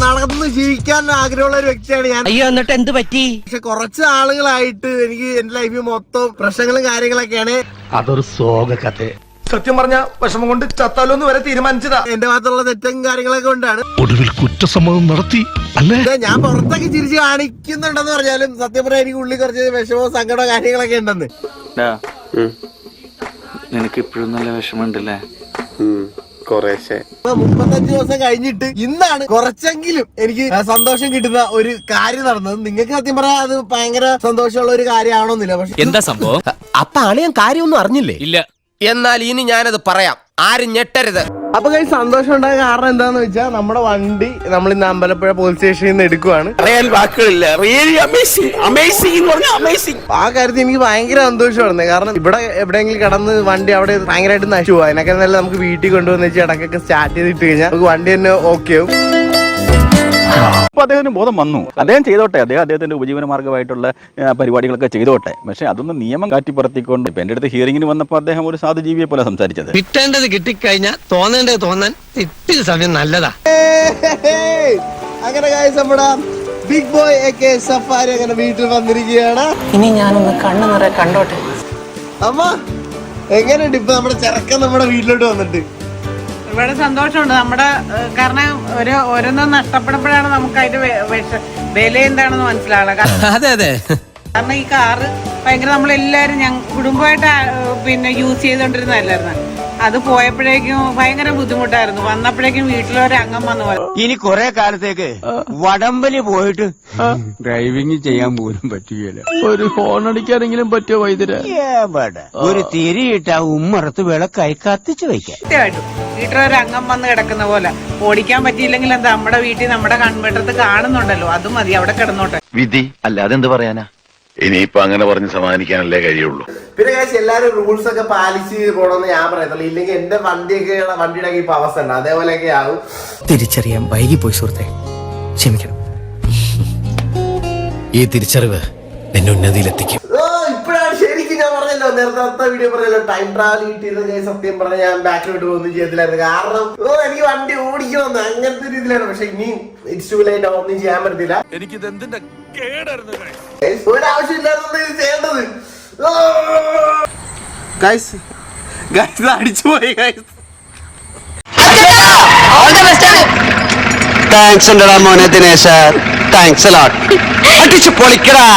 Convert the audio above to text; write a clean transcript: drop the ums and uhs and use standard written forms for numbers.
നടന്ന് ജീവിക്കാൻ ആഗ്രഹമുള്ള ഒരു വ്യക്തിയാണ് ഞാൻ. അയ്യോ, എന്നിട്ട് എന്ത് പറ്റി? പക്ഷെ കുറച്ച് ആളുകളായിട്ട് എനിക്ക് എന്റെ ലൈഫിൽ മൊത്തം പ്രശ്നങ്ങളും കാര്യങ്ങളൊക്കെയാണ്. അതൊരു സോക കഥ. സത്യം പറഞ്ഞ വിഷമം കൊണ്ട് ചത്താലോന്ന് വരെ തീരുമാനിച്ചതാ. എന്റെ ഭാഗത്തുള്ള തെറ്റും കാര്യങ്ങളൊക്കെ കൊണ്ടാണ്. ഒടുവിൽ കുറ്റസമ്മതം നടത്തി അല്ലേ? ഞാൻ പുറത്തൊക്കെ ചിരിച്ച് കാണിക്കുന്നുണ്ടെന്ന് പറഞ്ഞാലും സത്യം പറഞ്ഞാൽ എനിക്ക് ഉള്ളിൽ കുറച്ച് വിഷമോ സങ്കടമോ കാര്യങ്ങളൊക്കെ ഉണ്ടെന്ന്. നിനക്ക് ഇപ്പോഴും നല്ല വിഷമമുണ്ടല്ലേ? 35 ദിവസം കഴിഞ്ഞിട്ട് ഇന്നാണ് കുറച്ചെങ്കിലും എനിക്ക് സന്തോഷം കിട്ടുന്ന ഒരു കാര്യം നടന്നത്. നിങ്ങൾക്ക് സത്യം പറയാൻ അത് ഭയങ്കര സന്തോഷമുള്ള ഒരു കാര്യമാണോന്നില്ല. പക്ഷെ എന്താ സംഭവം? അപ്പൊ അളിയൻ കാര്യമൊന്നും അറിഞ്ഞില്ലേ? ഇല്ല. എന്നാൽ ഇനി ഞാനത് പറയാം, ആരും ഞെട്ടരുത്. അപ്പൊ കഴിഞ്ഞ സന്തോഷം ഉണ്ടായ കാരണം എന്താന്ന് വെച്ചാൽ നമ്മുടെ വണ്ടി നമ്മൾ ഇന്ന് അമ്പലപ്പുഴ പോലീസ് സ്റ്റേഷനിൽ നിന്ന് എടുക്കുവാണ്. ആ കാര്യത്തിൽ എനിക്ക് ഭയങ്കര സന്തോഷമാണ്. കാരണം ഇവിടെ എവിടെയെങ്കിലും കിടന്ന് വണ്ടി അവിടെ ഭയങ്കരമായിട്ട് നശിച്ചു പോകും. അതിനൊക്കെ നല്ല നമുക്ക് വീട്ടിൽ കൊണ്ടുവന്ന് വെച്ച് ഇടക്കൊക്കെ സ്റ്റാർട്ട് ചെയ്തിട്ട് കഴിഞ്ഞാൽ നമുക്ക് വണ്ടി തന്നെ ഓക്കെ ആവും. അപ്പൊ അദ്ദേഹത്തിന് ബോധം വന്നു. അദ്ദേഹം ചെയ്തോട്ടെ, അദ്ദേഹത്തിന്റെ ഉപജീവന മാർഗമായിട്ടുള്ള പരിപാടികളൊക്കെ ചെയ്തോട്ടെ. പക്ഷെ അതൊന്നും നിയമം കാറ്റിപ്പുറത്തിക്കൊണ്ട് ഇപ്പൊ എന്റെ അടുത്ത് ഹിയറിംഗിന് വന്നപ്പോൾ അദ്ദേഹം ഒരു സാധുജീവിയെ പോലെ സംസാരിച്ചത്. കിട്ടേണ്ടത് കിട്ടിക്കഴിഞ്ഞാൽ തോന്നേണ്ടത് തോന്നാൻ ഇത്തിരി സമയം നല്ലതാ. അങ്ങനെ നമ്മുടെ ബിഗ് ബോയ് ഒക്കെ സഫാരി അങ്ങനെ വീട്ടിൽ വന്നിരിക്കുകയാണ്. ഇനി ഞാനൊന്ന് കണ്ണു നിറയെ കണ്ടോട്ടെ. അമ്മ എങ്ങനെയുണ്ട് ഇപ്പൊ നമ്മുടെ ചെറുക്കൻ നമ്മുടെ വീട്ടിലോട്ട് വന്നിട്ട്? ഇവിടെ സന്തോഷമുണ്ട്. നമ്മുടെ കാരണം ഓരോന്നും നഷ്ടപ്പെടുമ്പോഴാണ് നമുക്ക് അതിന്റെ വില എന്താണെന്ന് മനസ്സിലാവുക. അതെ അതെ. കാരണം ഈ കാറ് ഭയങ്കര നമ്മളെല്ലാരും കുടുംബമായിട്ട് പിന്നെ യൂസ് ചെയ്തോണ്ടിരുന്നല്ലായിരുന്നു. അത് പോയപ്പോഴേക്കും ഭയങ്കര ബുദ്ധിമുട്ടായിരുന്നു. വന്നപ്പോഴേക്കും വീട്ടിലൊരു അംഗം വന്നു പോയി. ഇനി കുറെ കാലത്തേക്ക് വടംവലി പോയിട്ട് ഡ്രൈവിംഗ് ചെയ്യാൻ പോലും പറ്റുകയില്ല. ഒരു ഹോൺ അടിക്കാനെങ്കിലും പറ്റുമോ വൈദ്യര്? ഒരു തിരിയിട്ട ഉമ്മറത്ത് വിളക്കായി കത്തിച്ചു വയ്ക്കാം. സത്യമായിട്ടും വീട്ടിലൊരു അംഗം വന്ന് കിടക്കുന്ന പോലെ. ഓടിക്കാൻ പറ്റിയില്ലെങ്കിൽ എന്താ, നമ്മുടെ വീട്ടിൽ നമ്മുടെ കൺവെട്ടത്ത് കാണുന്നുണ്ടല്ലോ, അത് മതി, അവിടെ കിടന്നോട്ടെ. വിധി അല്ല, അതെന്ത് പറയാനാ? ഇനിയിപ്പോ അങ്ങനെ പറഞ്ഞ് സമാധാനിക്കാനല്ലേ കഴിയുള്ളൂ. പിന്നെ എല്ലാരും റൂൾസ് ഒക്കെ പാലിച്ച് പോകണമെന്ന് ഞാൻ പറയത്തുള്ളൂ. ഇല്ലെങ്കിൽ എന്റെ വണ്ടിയുടെ ഇപ്പൊ അവസ്ഥ ഉണ്ട്, അതേപോലെയൊക്കെ ആവും. തിരിച്ചറിയാൻ വൈകി പോയി സുഹൃത്തെ, ക്ഷമിക്കണം. ഈ തിരിച്ചറിവ് എന്നെ ഉന്നതിയിലെത്തിക്കും. ഇപ്പോഴാണ് ശരിക്കും ഞാൻ പറഞ്ഞല്ലോ, നേരത്തെ വീഡിയോ പറഞ്ഞല്ലോ, ടൈം ട്രാവൽ കിട്ടിയിരുന്ന സത്യം പറഞ്ഞ ഞാൻ ബാക്കിലോട്ട് പോകുന്നു ചെയ്തില്ലായിരുന്നു. കാരണം എനിക്ക് വണ്ടി ഓടിക്കണമെന്ന് അങ്ങനത്തെ രീതിയിലാണ്. പക്ഷെ ഇനിയും ഇറ്റ്സ് ടു ലേറ്റ്, ഒന്നും ചെയ്യാൻ പറ്റത്തില്ല. എനിക്കിത് എന്തിന്റെ കേടായിരുന്നു. ഒരാവശ്യമില്ലായിരുന്നു ഇത് ചെയ്യേണ്ടത്. അടിച്ചുപോയി. താങ്ക്സ് ഉണ്ടടാ മോനെ ദിനേശ, താങ്ക്സ് അടിച്ചു പൊളിക്കടാ.